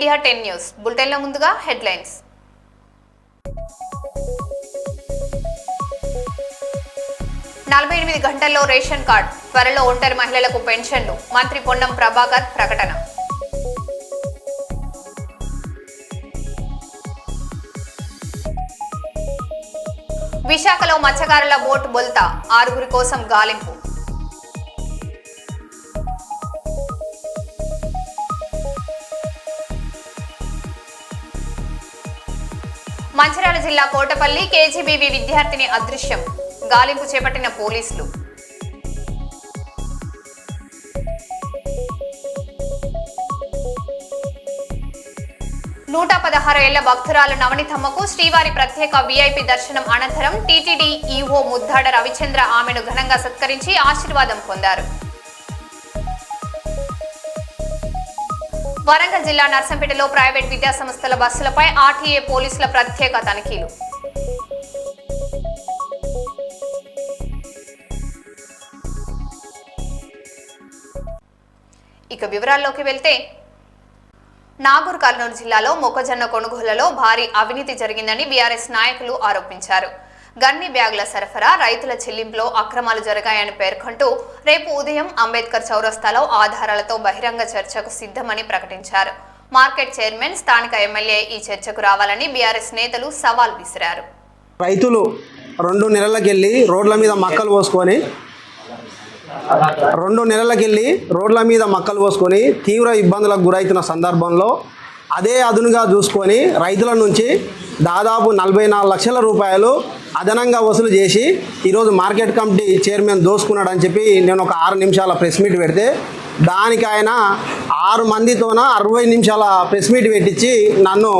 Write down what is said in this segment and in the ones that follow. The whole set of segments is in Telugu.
ఇండియా 10 న్యూస్ బులెటిన్ లో ముందుగా హెడ్లైన్స్. 48 గంటల్లో రేషన్ కార్డ్, త్వరలో ఒంటరి మహిళలకు పెన్షన్లు, మంత్రి పొన్నం ప్రభాకర్ ప్రకటన. విశాఖలో మత్స్యకారుల బోటు బొల్తా, 6 కోసం గాలింపు. మంచిర్యాల జిల్లా కోటపల్లి కేజీబీవీ విద్యార్థిని అదృశ్యం, గాలింపు చేపట్టిన పోలీసులు. నూట 16 ఏళ్ల భక్తురాలు నవనితమ్మకు శ్రీవారి ప్రత్యేక వీఐపీ దర్శనం అనంతరం టీటీడీ ఈఓ ముద్దాడ రవిచంద్ర ఆమెను ఘనంగా సత్కరించి ఆశీర్వాదం పొందారు. వరంగల్ జిల్లా నర్సంపేటలో ప్రైవేట్ విద్యాసంస్థల బస్సులపై ఆర్టీఏ పోలీసుల ప్రత్యేక తనిఖీలు. ఇక వివరాల్లోకి వెళ్తే, నాగూర్ కర్నూలు జిల్లాలో మొక్కజొన్న కొనుగోళ్లలో భారీ అవినీతి జరిగిందని బీఆర్ఎస్ నాయకులు ఆరోపించారు. గన్ని బ్యాగుల సరఫరా, రైతుల చెల్లింపులో అక్రమాలు జరిగాయని పేర్కొంటూ రేపు ఉదయం అంబేద్కర్ చౌరస్తాలో ఆధారాలతో బహిరంగ చర్చకు సిద్ధమని ప్రకటించారు. మార్కెట్ చైర్మన్, స్థానిక ఎమ్మెల్యే ఈ చర్చకు రావాలని బీఆర్ఎస్ నేతలు సవాల్ విసిరారు. రైతులు 2 నెలలకెళ్ళి రోడ్ల మీద మక్కలు పోసుకొని తీవ్ర ఇబ్బందులకు గురవుతున్న సందర్భంలో అదే అదునుగా చూసుకొని రైతుల నుంచి దాదాపు 44 లక్షల రూపాయలు అదనంగా వసూలు చేసి ఈరోజు మార్కెట్ కమిటీ చైర్మన్ దోసుకున్నాడని చెప్పి నేను ఒక 6 నిమిషాల ప్రెస్ మీట్ పెడితే దానికి ఆయన 6 మందితోన 60 నిమిషాల ప్రెస్ మీట్ పెట్టించి నన్ను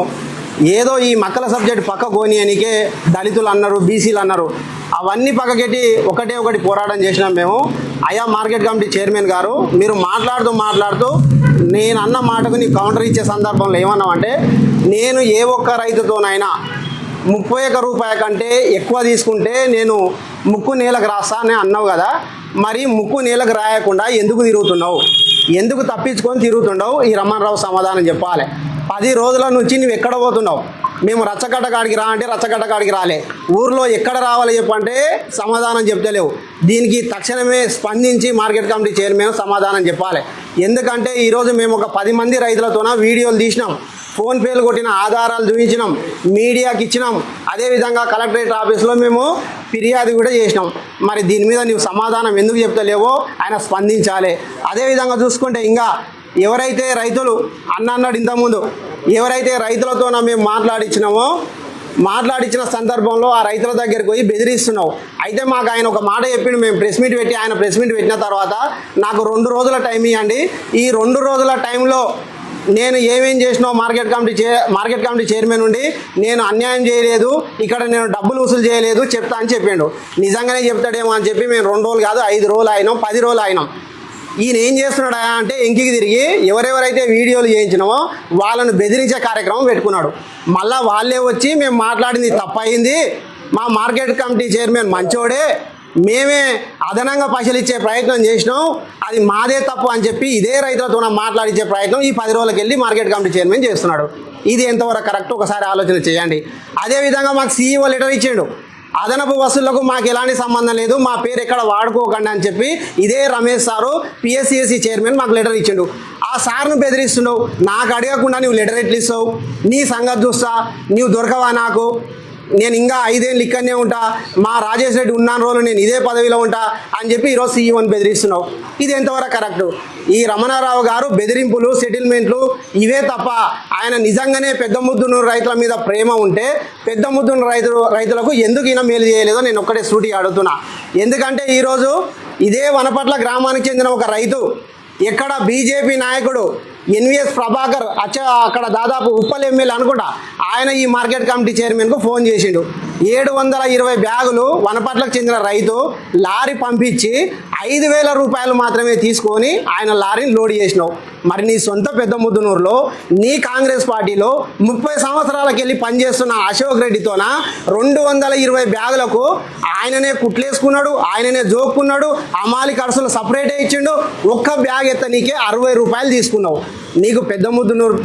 ఏదో ఈ మక్కల సబ్జెక్ట్ పక్క కోనియనికే దళితులు అన్నారు, బీసీలు అన్నారు, అవన్నీ పక్కకెట్టి ఒకటి పోరాటం చేసినాం మేము. అయ్యా మార్కెట్ కమిటీ చైర్మన్ గారు, మీరు మాట్లాడుతూ నేను అన్న మాటకు నీ కౌంటర్ ఇచ్చే సందర్భంలో ఏమన్నామంటే, నేను ఏ ఒక్క రైతుతోనైనా 31 రూపాయ కంటే ఎక్కువ తీసుకుంటే నేను ముక్కు నేలకు రాస్తా అని అన్నావు కదా, మరి ముక్కు నేలకు రాయకుండా ఎందుకు తిరుగుతున్నావు, ఎందుకు తప్పించుకొని తిరుగుతున్నావు? ఈ రమణరావు సమాధానం చెప్పాలి. 10 రోజుల నుంచి నువ్వు ఎక్కడ పోతున్నావు? మేము రచ్చకట్ట కాడికి రా అంటే రచ్చకట్ట కాడికి రాలే, ఊర్లో ఎక్కడ రావాలి చెప్పంటే సమాధానం చెప్తలేవు. దీనికి తక్షణమే స్పందించి మార్కెట్ కమిటీ చైర్మన్ సమాధానం చెప్పాలి. ఎందుకంటే ఈరోజు మేము ఒక 10 మంది రైతులతోన వీడియోలు తీసినాం, ఫోన్పేలు కొట్టిన ఆధారాలు చూపించినాం, మీడియాకి ఇచ్చినాం, అదేవిధంగా కలెక్టరేట్ ఆఫీస్లో మేము ఫిర్యాదు కూడా చేసినాం. మరి దీని మీద నువ్వు సమాధానం ఎందుకు చెప్తలేవో ఆయన స్పందించాలి. అదేవిధంగా చూసుకుంటే ఇంకా ఎవరైతే రైతులు అన్నాడు ఇంతకుముందు, ఎవరైతే రైతులతో మేము మాట్లాడించిన సందర్భంలో ఆ రైతుల దగ్గరికి పోయి బెదిరిస్తున్నావు. అయితే మాకు ఆయన ఒక మాట చెప్పిండు, మేము ప్రెస్ మీట్ పెట్టి ఆయన ప్రెస్ మీట్ పెట్టిన తర్వాత నాకు 2 రోజుల టైం ఇవ్వండి, ఈ 2 రోజుల టైంలో నేను ఏమేం చేసినావు మార్కెట్ కమిటీ చైర్మన్ నుండి నేను అన్యాయం చేయలేదు, ఇక్కడ నేను డబ్బులు వసూలు చేయలేదు చెప్తా అని చెప్పిండు. నిజంగానే చెప్తాడేమో అని చెప్పి మేము 2 రోజులు కాదు 5 రోజులు అయినాం, 10 రోజులు అయినాం. ఈయన ఏం చేస్తున్నాడా అంటే ఇంటికి తిరిగి ఎవరెవరైతే వీడియోలు చేయించినామో వాళ్ళను బెదిరించే కార్యక్రమం పెట్టుకున్నాడు. మళ్ళీ వాళ్ళే వచ్చి మేము మాట్లాడింది తప్పయింది, మా మార్కెట్ కమిటీ చైర్మన్ మంచోడే, మేమే అదనంగా పైసలు ఇచ్చే ప్రయత్నం చేసినాం, అది మాదే తప్పు అని చెప్పి ఇదే రైతులతో మాట్లాడించే ప్రయత్నం ఈ 10 రోజులకి వెళ్ళి మార్కెట్ కమిటీ చైర్మన్ చేస్తున్నాడు. ఇది ఎంతవరకు కరెక్ట్ ఒకసారి ఆలోచన చేయండి. అదేవిధంగా మాకు సీఈఓ లెటర్ ఇచ్చిండు, అదనపు వసూళ్లకు మాకు ఎలాంటి సంబంధం లేదు, మా పేరు ఎక్కడ వాడుకోకండి అని చెప్పి ఇదే రమేష్ సారు పిఎస్సిఎస్సి చైర్మన్ మాకు లెటర్ ఇచ్చిండు. ఆ సార్ను బెదిరిస్తున్నావు, నాకు అడగకుండా నువ్వు లెటర్ ఎట్లు ఇస్తావు, నీ సంగతి చూస్తా, నువ్వు దొరకవా నాకు, నేను ఇంకా 5 ఏళ్ళు ఇక్కడనే ఉంటా, మా రాజేష్ రెడ్డి ఉన్న రోజులు నేను ఇదే పదవిలో ఉంటా అని చెప్పి ఈరోజు సీఈఓని బెదిరిస్తున్నావు. ఇది ఎంతవరకు కరెక్టు? ఈ రమణారావు గారు బెదిరింపులు, సెటిల్మెంట్లు ఇవే తప్ప ఆయన నిజంగానే పెద్ద ముద్దునూరు రైతుల మీద ప్రేమ ఉంటే పెద్ద ముద్దునూరు రైతులకు ఎందుకు ఈయన మేలు చేయలేదో నేను ఒక్కటే సూటిగా అడుగుతున్నా. ఎందుకంటే ఈరోజు ఇదే వనపట్ల గ్రామానికి చెందిన ఒక రైతు, ఎక్కడ బీజేపీ నాయకుడు ఎన్విఎస్ ప్రభాకర్ అక్కడ దాదాపు ఉప్పల్ ఎమ్మెల్యే అనుకుంటా, ఆయన ఈ మార్కెట్ కమిటీ చైర్మన్కు ఫోన్ చేసిండు. 720 బ్యాగులు వనపట్లకు చెందిన రైతు లారీ పంపించి 5,000 రూపాయలు మాత్రమే తీసుకొని ఆయన లారీని లోడ్ చేసినావు. మరి నీ సొంత పెద్ద ముద్దునూరులో నీ కాంగ్రెస్ పార్టీలో 30 సంవత్సరాలకు వెళ్ళి పనిచేస్తున్న అశోక్ రెడ్డితోన 220 బ్యాగులకు ఆయననే కుట్లేసుకున్నాడు, ఆయననే జోక్కున్నాడు, అమాలి ఖర్చులు సపరేటే ఇచ్చిండు. ఒక్క బ్యాగ్ ఎత్త నీకే 60 రూపాయలు తీసుకున్నావు. నీకు పెద్ద ముద్దునూరు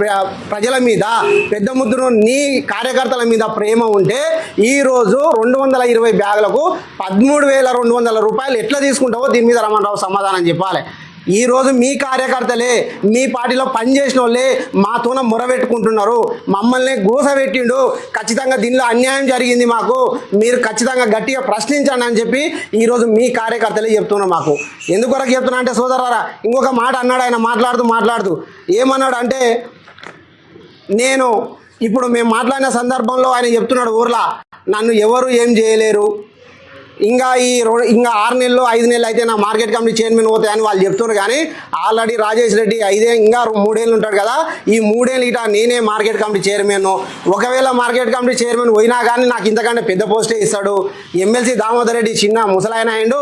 ప్రజల మీద, పెద్ద ముద్దునూరు నీ కార్యకర్తల మీద ప్రేమ ఉంటే ఈరోజు 220 బ్యాగులకు 13,200 రూపాయలు ఎట్లా తీసుకుంటావో దీని మీద రమణరావు సమాధానం చెప్పాలి. ఈరోజు మీ కార్యకర్తలే, మీ పార్టీలో పనిచేసిన వాళ్ళే మాతోన మొరబెట్టుకుంటున్నారు. మమ్మల్ని గూసబెట్టిండు, ఖచ్చితంగా దీనిలో అన్యాయం జరిగింది, మాకు మీరు ఖచ్చితంగా గట్టిగా ప్రశ్నించండి అని చెప్పి ఈరోజు మీ కార్యకర్తలే చెప్తున్నారు. మాకు ఎందుకొరకు చెప్తున్నా అంటే సోదరారా, ఇంకొక మాట అన్నాడు ఆయన మాట్లాడుతూ ఏమన్నాడు అంటే, నేను ఇప్పుడు మేము మాట్లాడిన సందర్భంలో ఆయన చెప్తున్నాడు, ఊర్లో నన్ను ఎవరు ఏం చేయలేరు, ఇంకా 6 నెలలు 5 నెలలు అయితే నా మార్కెట్ కమిటీ చైర్మన్ పోతాయని వాళ్ళు చెప్తున్నారు. కానీ ఆల్రెడీ రాజేష్ రెడ్డి ఇంకా 3 ఏళ్ళు ఉంటాడు కదా, ఈ 3 ఏళ్ళు ఇట నేనే మార్కెట్ కమిటీ చైర్మన్. ఒకవేళ మార్కెట్ కమిటీ చైర్మన్ పోయినా కానీ నాకు ఇంతకంటే పెద్ద పోస్టే ఇస్తాడు. ఎమ్మెల్సీ దామోదర్ రెడ్డి చిన్న ముసలాయన అయిండు.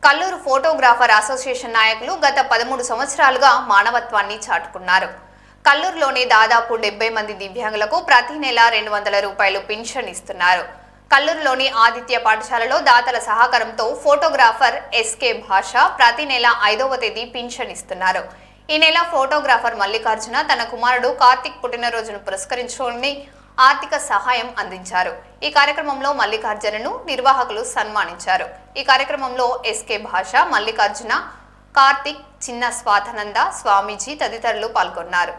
కల్లూరు ఫోటోగ్రాఫర్ అసోసియేషన్ నాయకులు గత 13 సంవత్సరాలుగా మానవత్వాన్ని చాటుకున్నారు. కల్లూరులోని దాదాపు 70 మంది దివ్యాంగులకు ప్రతి నెల 200 రూపాయలు పింఛన్ ఇస్తున్నారు. కల్లూరులోని ఆదిత్య పాఠశాలలో దాతల సహకారంతో ఫోటోగ్రాఫర్ ఎస్కే భాష ప్రతి నెల 5వ తేదీ పింఛన్ ఇస్తున్నారు. ఈ నెల ఫోటోగ్రాఫర్ మల్లికార్జున తన కుమారుడు కార్తిక్ పుట్టినరోజును పురస్కరించుకొని ఆర్థిక సహాయం అందించారు. ఈ కార్యక్రమంలో మల్లికార్జునను నిర్వాహకులు సన్మానించారు. ఈ కార్యక్రమంలో ఎస్కే భాష, మల్లికార్జున, కార్తిక్, చిన్న స్వాతనంద, స్వామీజీ తదితరులు పాల్గొన్నారు.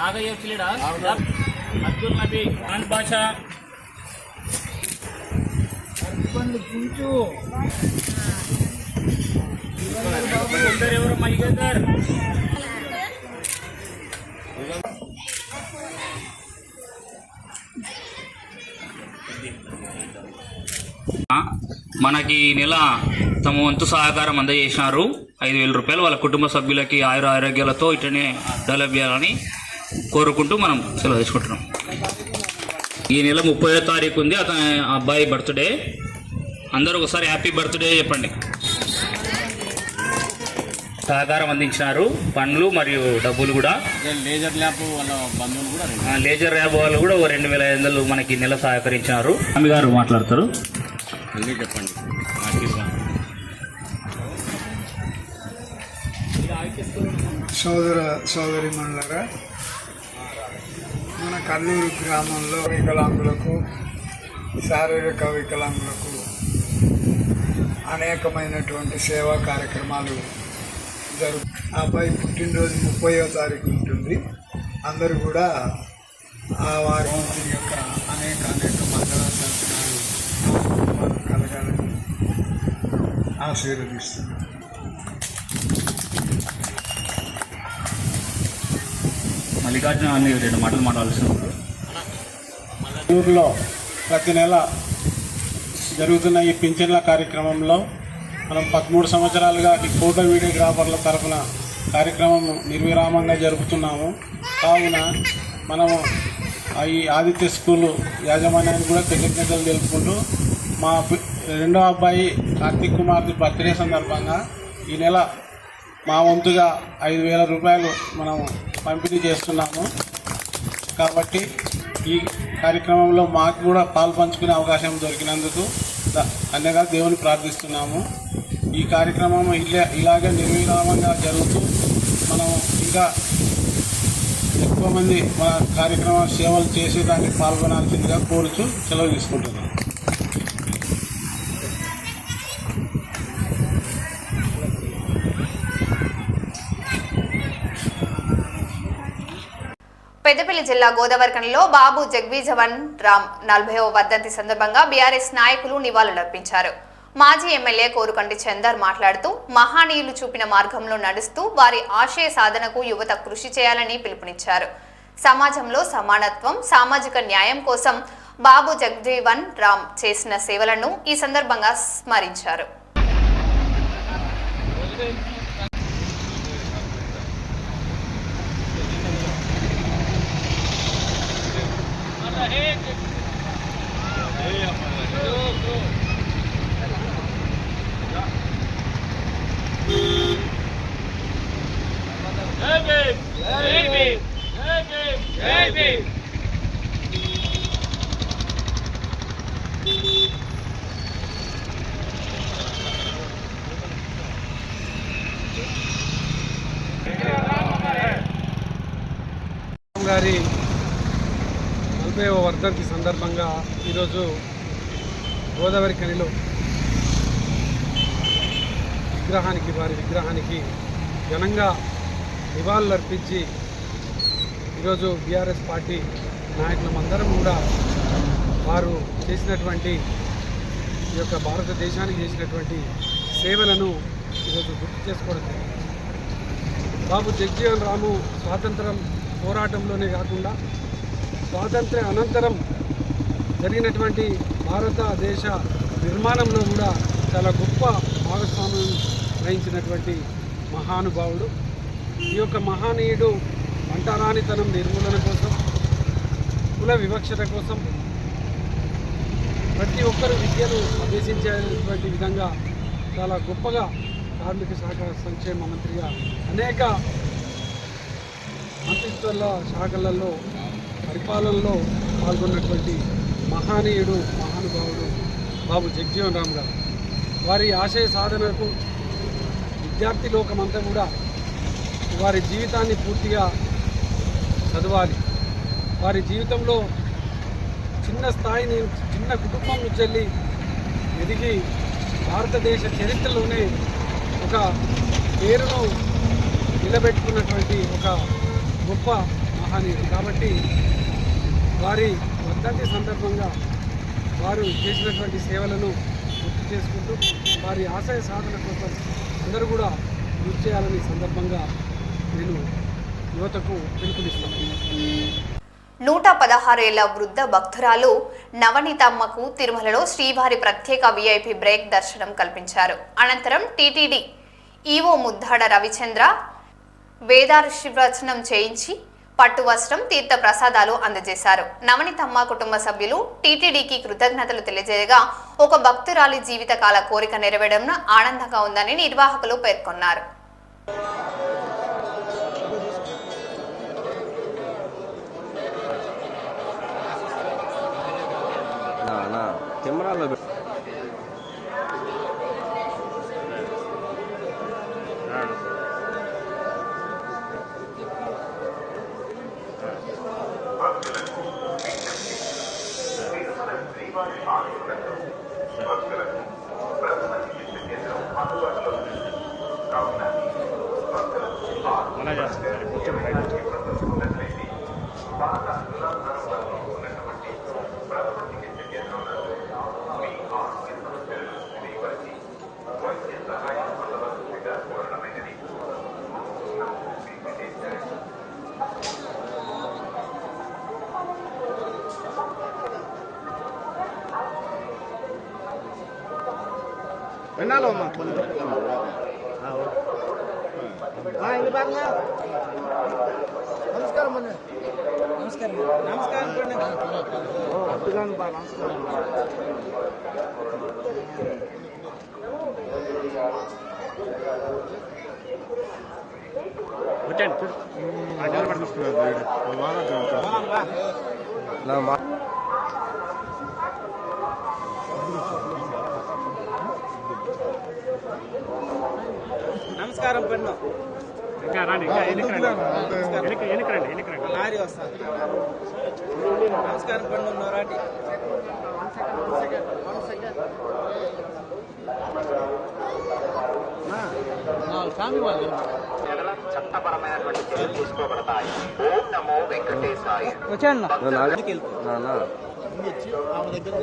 నాగయ్య చిలిడా అబ్దుల్ నబీ ఖాన్ బాషా ఎవరు మైగేదర్ మనకి ఈ నెల తమ వంతు సహకారం అందజేసినారు. 5,000 రూపాయలు వాళ్ళ కుటుంబ సభ్యులకి ఆరోగ్యాలతో ఇట్లనే డెవలప్ చేయాలని కోరుకుంటూ మనం సెలవు తీసుకుంటున్నాం. ఈ నెల 30వ తారీఖు ఉంది అతని అబ్బాయి బర్త్డే. అందరూ ఒకసారి హ్యాపీ బర్త్డే చెప్పండి. సహకారం అందించినారు, పండ్లు మరియు డబ్బులు కూడా. లేజర్ ల్యాబ్ వాళ్ళ బంధువులు కూడా, లేజర్ ల్యాబ్ వాళ్ళు కూడా 2,500 మనకి నెల సహకరించినారు. అమ్మి గారు మాట్లాడతారు, అన్నీ చెప్పండి. సోదరిమణులారా, మన కల్లూరు గ్రామంలో వికలాంగులకు, శారీరక వికలాంగులకు అనేకమైనటువంటి సేవా కార్యక్రమాలు ఆ అబ్బాయి పుట్టినరోజు 30వ తారీఖు ఉంటుంది. అందరూ కూడా వారి యొక్క అనేక మంగళాశాసనాలు కలగాలని ఆశీర్వదిస్తున్నారు. మల్లికార్జున అన్ని 2 మాటలు మాట్లాడాల్సింది. ఊరిలో ప్రతి నెల జరుగుతున్న ఈ పింఛన్ల కార్యక్రమంలో మనం 13 సంవత్సరాలుగా ఈ ఫోటో వీడియోగ్రాఫర్ల తరఫున కార్యక్రమం నిర్విరామంగా జరుపుతున్నాము. కావున మనము ఈ ఆదిత్య స్కూలు యాజమాన్యానికి కూడా కృతజ్ఞతలు తెలుపుకుంటూ మా 2వ అబ్బాయి కార్తిక్ కుమార్ది బర్త్డే సందర్భంగా ఈ నెల మా వంతుగా 5,000 రూపాయలు మనము పంపిణీ చేస్తున్నాము. కాబట్టి ఈ కార్యక్రమంలో మాకు కూడా పాలు పంచుకునే అవకాశం దొరికినందుకు అన్నగా దేవుని ప్రార్థిస్తున్నాము. ఈ కార్యక్రమం ఇలాగే నిర్విరామంగా జరుగుతూ మనం ఇంకా ఎక్కువ మంది మన కార్యక్రమ సేవలు చేసేదానికి పాల్గొనాల్సిందిగా కోరుచు సెలవు తీసుకుంటున్నాం. పెద్దపల్లి జిల్లా గోదావరిఖనిలో బాబు జగ్బీజవన్ రామ్ 40వ వర్ధంతి సందర్భంగా బీఆర్ఎస్ నాయకులు నివాళులర్పించారు. మాజీ ఎమ్మెల్యే కోరుకంటి చందర్ మాట్లాడుతూ మహానీయులు చూపిన మార్గంలో నడుస్తూ వారి ఆశయ సాధనకు యువత కృషి చేయాలని పిలుపునిచ్చారు. సమాజంలో సమానత్వం, సామాజిక న్యాయం కోసం బాబు జగజీవన్ రామ్ చేసిన సేవలను ఈ సందర్భంగా స్మరించారు. గారి 40వ వర్ధంతి సందర్భంగా ఈరోజు గోదావరి ఖనిలో వారి విగ్రహానికి ఘనంగా నివాళులర్పించి ఈరోజు బీఆర్ఎస్ పార్టీ నాయకులమందరం కూడా వారు చేసినటువంటి ఈ యొక్క భారతదేశానికి చేసినటువంటి సేవలను ఈరోజు గుర్తు చేసుకోవడం జరిగింది. బాబు జగజీవన్ రాము స్వాతంత్రం పోరాటంలోనే కాకుండా స్వాతంత్ర్య అనంతరం జరిగినటువంటి భారతదేశ నిర్మాణంలో కూడా చాలా గొప్ప భాగస్వామ్యం వహించినటువంటి మహానుభావుడు. ఈ యొక్క మహనీయుడు అంటరానితనం నిర్మూలన కోసం, కుల వివక్షత కోసం, ప్రతి ఒక్కరు విద్యను అభ్యసించేటువంటి విధంగా చాలా గొప్పగా కార్మిక శాఖ సంక్షేమ మంత్రిగా అనేక మంత్రిత్వ శాఖలలో పరిపాలనలో పాల్గొన్నటువంటి మహానీయుడు, మహానుభావుడు బాబు జగజీవన్ రామ్ గారు. వారి ఆశయ సాధనకు విద్యార్థి లోకమంతా కూడా వారి జీవితాన్ని పూర్తిగా చదవాలి. వారి జీవితంలో చిన్న స్థాయిని, చిన్న కుటుంబం నుంచి వెళ్ళి ఎదిగి భారతదేశ చరిత్రలోనే ఒక పేరును నిలబెట్టుకున్నటువంటి ఒక గొప్ప మహనీయుడు. కాబట్టి వారి వర్ధంతి సందర్భంగా వారు చేసినటువంటి సేవలను గుర్తు చేసుకుంటూ వారి ఆశయ సాధన కోసం అందరూ కూడా కృషి చేయాలని సందర్భంగా నేను యువతకు పిలుపునిస్తాను. 116 ఏళ్ల వృద్ధ భక్తురాలు నవనీతమ్మకు తిరుమలలో శ్రీవారి ప్రత్యేక విఐపి బ్రేక్ దర్శనం కల్పించారు. అనంతరం టీటీడీ ఈవో ముద్దాడ రవిచంద్ర వేదాశీర్వచనం చేయించి పట్టు వస్త్రం, తీర్థ ప్రసాదాలు అందజేశారు. నవనీతమ్మ కుటుంబ సభ్యులు టీటీడీకి కృతజ్ఞతలు తెలియజేయగా ఒక భక్తురాలి జీవితకాల కోరిక నెరవేరడం ఆనందంగా ఉందని నిర్వాహకులు పేర్కొన్నారు. నమస్కారం పెన్ను నమస్కారం పెన్ను నోరాటి చట్టపరమైనటువంటి చర్యలు తీసుకోబడతాయి. ఓం నమో వెంకటేశాయ. ఆమె దగ్గర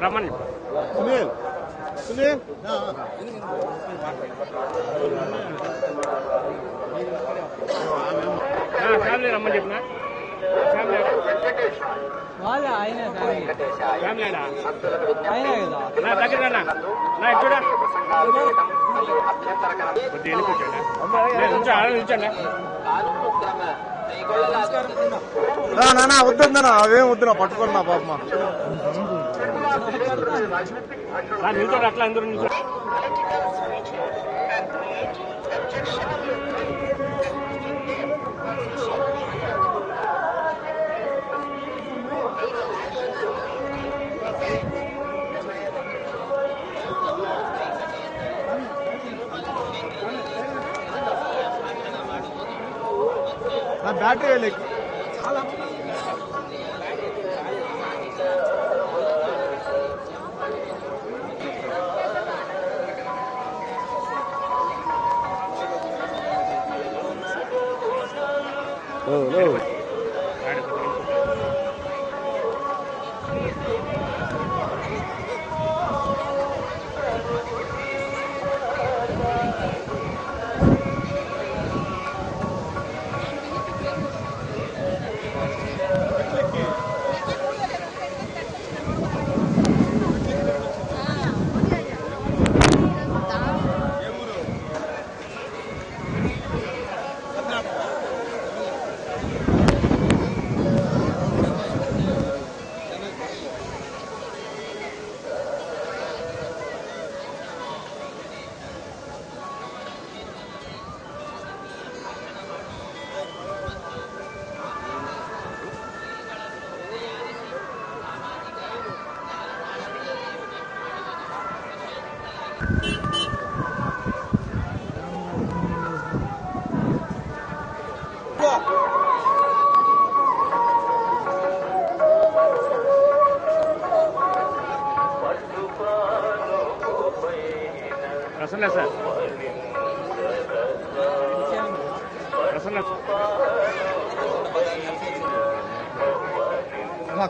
రమ్మని ఫ్యామిలీ రమ్మని చెప్పిన దగ్గర ఇక్కడ నానా వద్దన్నా అవేం వద్దునా పట్టుకున్నా పాపమా నిల్చోండి అట్లా అందరూ నిల్చోండి బ్యాటరీ వెళ్ళి ప్రసన్న సార్ ప్రసన్న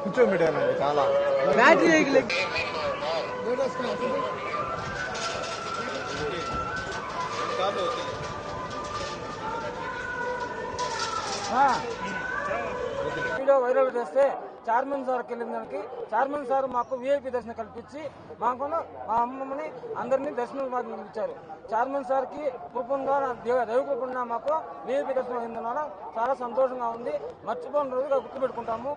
కూర్చోబెట్టాను చాలా వీడియో వైరల్ చేస్తే చైర్మన్ సార్కి వెళ్ళిన దానికి చైర్మన్ సార్ మాకు వీఐపీ దర్శనం కల్పించి మాకు మా అమ్మమ్మని అందరినీ దర్శనం ఇచ్చారు. చైర్మన్ సార్కి కృపంగా దైవ కృపంగా మాకు వీఐపీ దర్శనం అయిందన్న చాలా సంతోషంగా ఉంది. మర్చిపోయిన రోజుగా గుర్తుపెట్టుకుంటాము.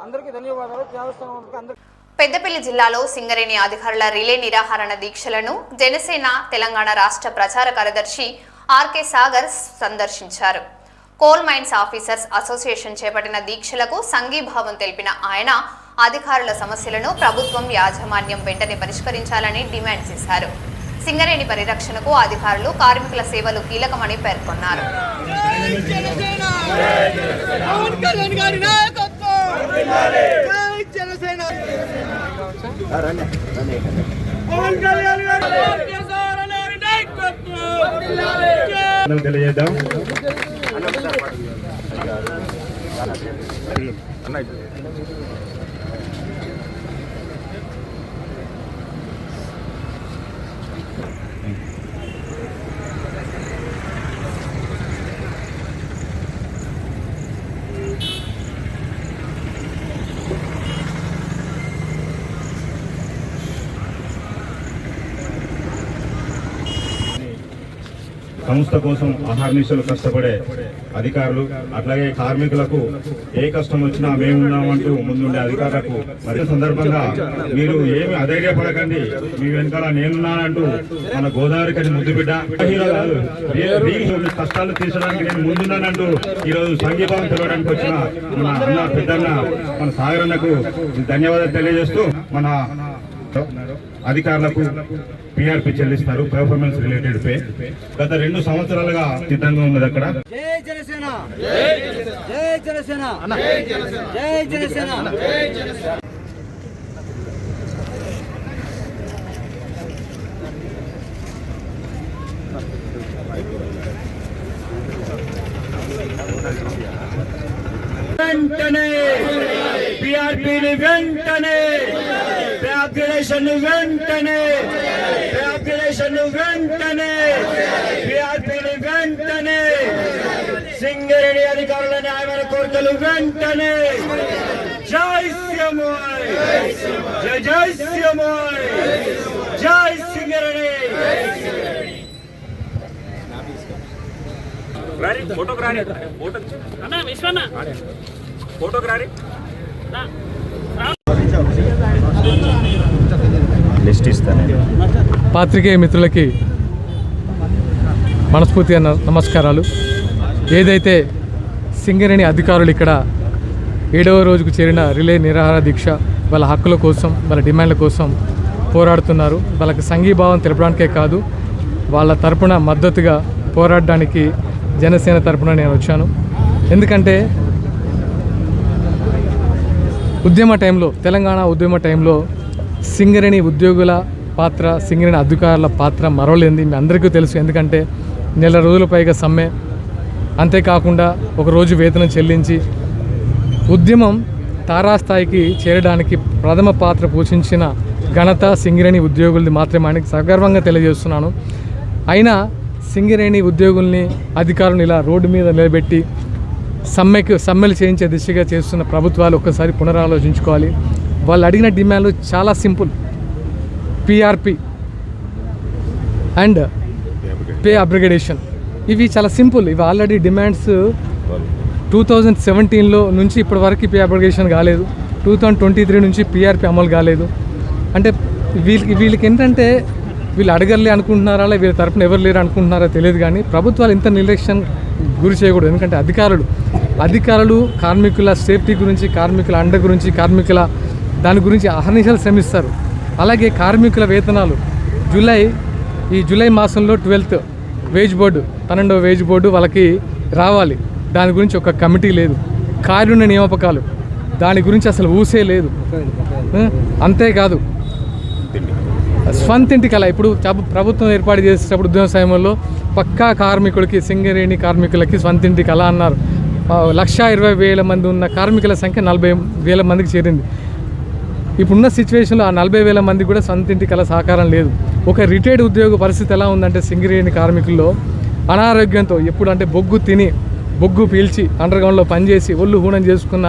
అందరికీ ధన్యవాదాలు. దేవస్థానం అందరికీ. పెద్దపల్లి జిల్లాలో సింగరేణి అధికారుల రిలే నిరాహారణ దీక్షలను జనసేన తెలంగాణ రాష్ట్ర ప్రచార కార్యదర్శి ఆర్కే సాగర్ సందర్శించారు. కోల్ మైన్స్ ఆఫీసర్స్ అసోసియేషన్ చేపట్టిన దీక్షలకు సంఘీభావం తెలిపిన ఆయన అధికారుల సమస్యలను ప్రభుత్వం యాజమాన్యం వెంటనే పరిష్కరించాలని డిమాండ్ చేశారు. సింగరేణి పరిరక్షణకు అధికారులు కార్మికుల సేవలు కీలకమని పేర్కొన్నారు. తెలియజేద్దాం. సంస్థ కోసం అహర్నిశలు కష్టపడే అధికారులు, అట్లాగే కార్మికులకు ఏ కష్టం వచ్చినా మేమున్నామంటూ ముందుండే అధికారులకు మరి సందర్భంగా మీరు ఏమి అధైర్యపడకండి, మీ వెనకాల నేనున్నానంటూ మన గోదావరి కని ముద్దు బిడ్డ హీరో కాదు, మీ కష్టాలు తీర్చడానికి నేను ముందున్నానంటూ ఈరోజు సంఘీభావం తెలవడానికి వచ్చిన మన అన్న పెద్దన్న మన సాగరన్నకు ధన్యవాదాలు తెలియజేస్తూ మన అధికారులకు పిఆర్పి చెల్లిస్తారు, పెర్ఫార్మెన్స్ రిలేటెడ్ పే. గత 2 సంవత్సరాలుగా సిద్ధంగా ఉన్నది అక్కడ. జై జనసేన, జై జనసేన, జై జనసేన. వెంటనే పిఆర్పిని వెంటనే పేద అప్గ్రేడేషన్ వెంటనే సింగరేణి అధికారుల న్యాయమైన కోరికలు వెంటనే. జై శ్రీమాయ్, జై శ్రీమాయ్, జై సింగరేణి. ఫోటోకి రాని అన్న విశ్వన్న ఫోటోకి రాని లిస్ట్ ఇస్తాను. పాత్రికేయ మిత్రులకి మనస్ఫూర్తిగా నమస్కారాలు. ఏదైతే సింగరేణి అధికారులు ఇక్కడ 7వ రోజుకు చేరిన రిలే నిరాహార దీక్ష వాళ్ళ హక్కుల కోసం, వాళ్ళ డిమాండ్ల కోసం పోరాడుతున్నారు. వాళ్ళకి సంఘీభావం తెలపడానికే కాదు, వాళ్ళ తరపున మద్దతుగా పోరాడడానికి జనసేన తరపున నేను వచ్చాను. ఎందుకంటే ఉద్యమ టైంలో, తెలంగాణ ఉద్యమ టైంలో సింగరేణి ఉద్యోగుల పాత్ర, సింగరేణి అధికారుల పాత్ర మరవలేంది మీ అందరికీ తెలుసు. ఎందుకంటే నెల రోజుల పైగా సమ్మె, అంతేకాకుండా ఒకరోజు వేతనం చెల్లించి ఉద్యమం తారాస్థాయికి చేరడానికి ప్రథమ పాత్ర పోషించిన ఘనత సింగరేణి ఉద్యోగులది మాత్రమే అని సగర్వంగా తెలియజేస్తున్నాను. అయినా సింగరేణి ఉద్యోగుల్ని, అధికారులను ఇలా రోడ్డు మీద నిలబెట్టి సమ్మెలు చేయించే దిశగా చేస్తున్న ప్రభుత్వాలు ఒక్కసారి పునరాలోచించుకోవాలి. వాళ్ళు అడిగిన డిమాండ్లు చాలా simple. PRP and pay upgradation, ఇవి చాలా సింపుల్. ఇవి ఆల్రెడీ డిమాండ్స్ 2017లో నుంచి ఇప్పటి వరకు పే అప్గ్రేడేషన్ కాలేదు. 2023 నుంచి పిఆర్పి అమలు కాలేదు. అంటే వీళ్ళకి ఏంటంటే వీళ్ళు అడగలే అనుకుంటున్నారా, వీళ్ళ తరపున ఎవరు లేరు అనుకుంటున్నారా తెలియదు. కానీ ప్రభుత్వాలు ఇంత నిర్లక్ష్యం గురి చేయకూడదు. ఎందుకంటే అధికారులు కార్మికుల సేఫ్టీ గురించి, కార్మికుల అండ గురించి, కార్మికుల దాని గురించి అహర్నిశలు శ్రమిస్తారు. అలాగే కార్మికుల వేతనాలు ఈ జూలై మాసంలో 12th వేజ్ బోర్డు, 12వ వేజ్ బోర్డు వాళ్ళకి రావాలి. దాని గురించి ఒక కమిటీ లేదు. కారుణ్య నియామకాలు, దాని గురించి అసలు ఊసే లేదు. అంతేకాదు స్వంతింటి కళ, ఇప్పుడు ప్రభుత్వం ఏర్పాటు చేసేటప్పుడు ఉద్యమ సమయంలో పక్కా కార్మికుడికి, సింగరేణి కార్మికులకి స్వంతింటి కళ అన్నారు. 1,20,000 మంది ఉన్న కార్మికుల సంఖ్య 40,000 మందికి చేరింది. ఇప్పుడున్న సిచ్యువేషన్లో ఆ 40,000 మంది కూడా సొంతింటి కల సహకారం లేదు. ఒక రిటైర్డ్ ఉద్యోగ పరిస్థితి ఎలా ఉందంటే సింగరేణి కార్మికుల్లో అనారోగ్యంతో, ఎప్పుడు అంటే బొగ్గు పీల్చి అండర్గ్రౌండ్లో పనిచేసి ఒళ్ళు హూనం చేసుకున్న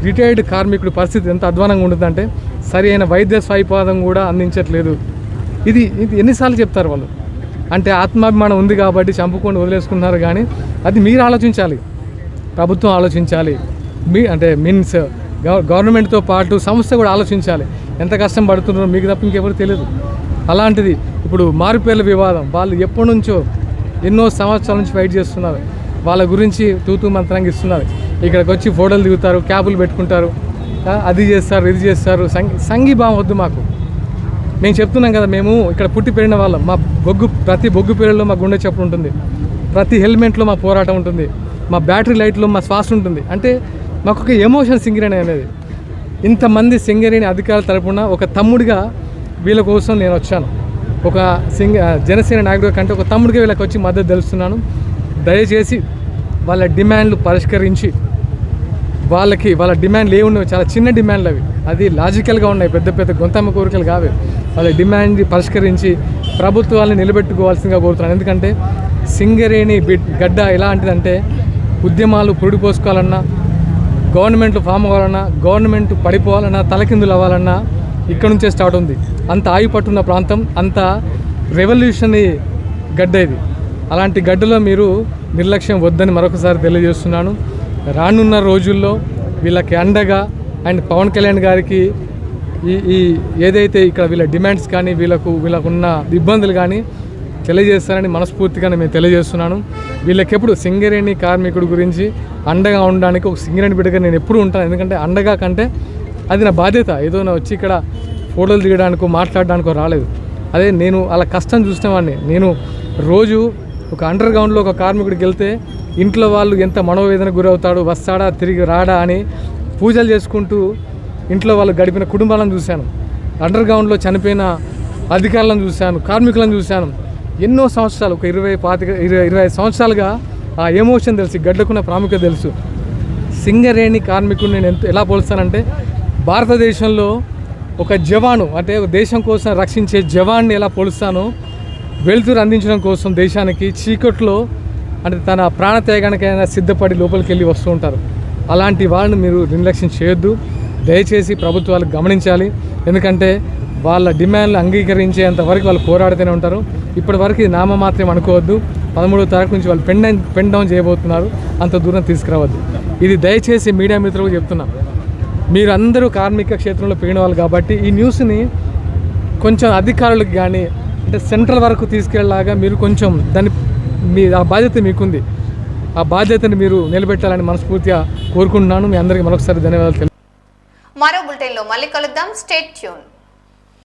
రిటైర్డ్ కార్మికుడి పరిస్థితి ఎంత అధ్వానంగా ఉంటుందంటే సరి అయిన వైద్య స్వైపాదం కూడా అందించట్లేదు. ఇది ఎన్నిసార్లు చెప్తారు వాళ్ళు? అంటే ఆత్మాభిమానం ఉంది కాబట్టి చంపుకొని వదిలేసుకున్నారు. కానీ అది మీరు ఆలోచించాలి, ప్రభుత్వం ఆలోచించాలి, మీన్స్ గవర్నమెంట్తో పాటు సంస్థ కూడా ఆలోచించాలి. ఎంత కష్టం పడుతున్నారో మీకు తప్ప ఇంకెవరు తెలియదు. అలాంటిది ఇప్పుడు మారుపేర్ల వివాదం, వాళ్ళు ఎప్పటి నుంచో ఎన్నో సంవత్సరాల నుంచి ఫైట్ చేస్తున్నారు. వాళ్ళ గురించి తూతూ మంత్రంగా ఇస్తున్నారు. ఇక్కడికి వచ్చి ఫోటోలు దిగుతారు, క్యాపులు పెట్టుకుంటారు, అది చేస్తారు, ఇది చేస్తారు. సంఘీభావం వద్దు మాకు. మేము చెప్తున్నాం కదా, మేము ఇక్కడ పుట్టి పెరిగిన వాళ్ళం. మా ప్రతి బొగ్గు పేరులో మా గుండె చప్పుడు ఉంటుంది, ప్రతి హెల్మెట్లో మా పోరాటం ఉంటుంది, మా బ్యాటరీ లైట్లో మా శ్వాస ఉంటుంది. అంటే మాకు ఒక ఎమోషన్ సింగరేణి అనేది. ఇంతమంది సింగరేణి అధికారుల తరపున ఒక తమ్ముడిగా వీళ్ళ కోసం నేను వచ్చాను. ఒక జనసేన నాయకుడిగా కంటే ఒక తమ్ముడిగా వీళ్ళకి వచ్చి మద్దతు తెలుస్తున్నాను. దయచేసి వాళ్ళ డిమాండ్లు పరిష్కరించి, వాళ్ళ డిమాండ్లు ఏమున్నాయి, చాలా చిన్న డిమాండ్లు అవి, అది లాజికల్గా ఉన్నాయి, పెద్ద పెద్ద గొంతమ్మ కోరికలు కావే. వాళ్ళ డిమాండ్ పరిష్కరించి ప్రభుత్వాన్ని నిలబెట్టుకోవాల్సిందిగా కోరుతున్నాను. ఎందుకంటే సింగరేణి గడ్డ ఎలాంటిదంటే ఉద్యమాలు పురుడు పోసుకోవాలన్నా, గవర్నమెంట్లు ఫామ్ అవ్వాలన్నా, గవర్నమెంట్ పడిపోవాలన్నా, తలకిందులు అవ్వాలన్నా ఇక్కడ నుంచే స్టార్ట్ ఉంది. అంత ఆయుపట్టున్న ప్రాంతం, అంత రెవల్యూషనరీ గడ్డ ఇది. అలాంటి గడ్డలో మీరు నిర్లక్ష్యం వద్దని మరొకసారి తెలియజేస్తున్నాను. రానున్న రోజుల్లో వీళ్ళకి అండగా అండ్ పవన్ కళ్యాణ్ గారికి ఈ ఏదైతే ఇక్కడ వీళ్ళ డిమాండ్స్ కానీ వీళ్ళకున్న ఇబ్బందులు కానీ తెలియజేస్తారని మనస్ఫూర్తిగా నేను తెలియజేస్తున్నాను. వీళ్ళకెప్పుడు సింగరేణి కార్మికుడి గురించి అండగా ఉండడానికి ఒక సింగరేణి బిడ్డగా నేను ఎప్పుడు ఉంటాను. ఎందుకంటే అండగా కంటే అది నా బాధ్యత. ఏదో నా వచ్చి ఇక్కడ ఫోటోలు దిగడానికో మాట్లాడడానికో రాలేదు. అదే నేను అలా కష్టం చూసినవాడిని. నేను రోజు ఒక అండర్గ్రౌండ్లో ఒక కార్మికుడికి వెళ్తే ఇంట్లో వాళ్ళు ఎంత మనోవేదనకు గురవుతాడు, వస్తాడా తిరిగి రాడా అని పూజలు చేసుకుంటూ ఇంట్లో వాళ్ళు గడిపిన కుటుంబాలను చూశాను. అండర్గ్రౌండ్లో చనిపోయిన అధికారులను చూశాను, కార్మికులను చూశాను. ఎన్నో సంవత్సరాలు, ఒక 25 సంవత్సరాలుగా ఆ ఎమోషన్ తెలుసు, గడ్డకున్న ప్రాముఖ్యత తెలుసు. సింగరేణి కార్మికుడిని నేను ఎలా పోలుస్తానంటే భారతదేశంలో ఒక జవాను అంటే దేశం కోసం రక్షించే జవాన్ని ఎలా పోలుస్తానో వెలుతురు అందించడం కోసం దేశానికి చీకట్లో అంటే తన ప్రాణత్యాగానికైనా సిద్ధపడి లోపలికి వెళ్ళి వస్తూ ఉంటారు. అలాంటి వాళ్ళని మీరు నిర్లక్ష్యం చేయొద్దు. దయచేసి ప్రభుత్వాలు గమనించాలి. ఎందుకంటే వాళ్ళ డిమాండ్లు అంగీకరించేంత వరకు వాళ్ళు పోరాడుతూనే ఉంటారు. ఇప్పటి వరకు ఇది నామమాత్రం అనుకోవద్దు. 13వ తారీఖు నుంచి వాళ్ళు పెన్ డౌన్ చేయబోతున్నారు. అంత దూరం తీసుకురావద్దు. ఇది దయచేసి మీడియా మిత్రులకు చెప్తున్నా. మీరు అందరూ కార్మిక క్షేత్రంలో పెరిగిన వాళ్ళు కాబట్టి ఈ న్యూస్ని కొంచెం అధికారులకు కానీ అంటే సెంట్రల్ వరకు తీసుకెళ్ళలాగా మీరు కొంచెం ఆ బాధ్యత మీకుంది. ఆ బాధ్యతను మీరు నిలబెట్టాలని మనస్ఫూర్తిగా కోరుకుంటున్నాను. మీ అందరికీ మరొకసారి ధన్యవాదాలు. మరో బులెటిన్లో మళ్ళీ కలుద్దాం. Stay tune.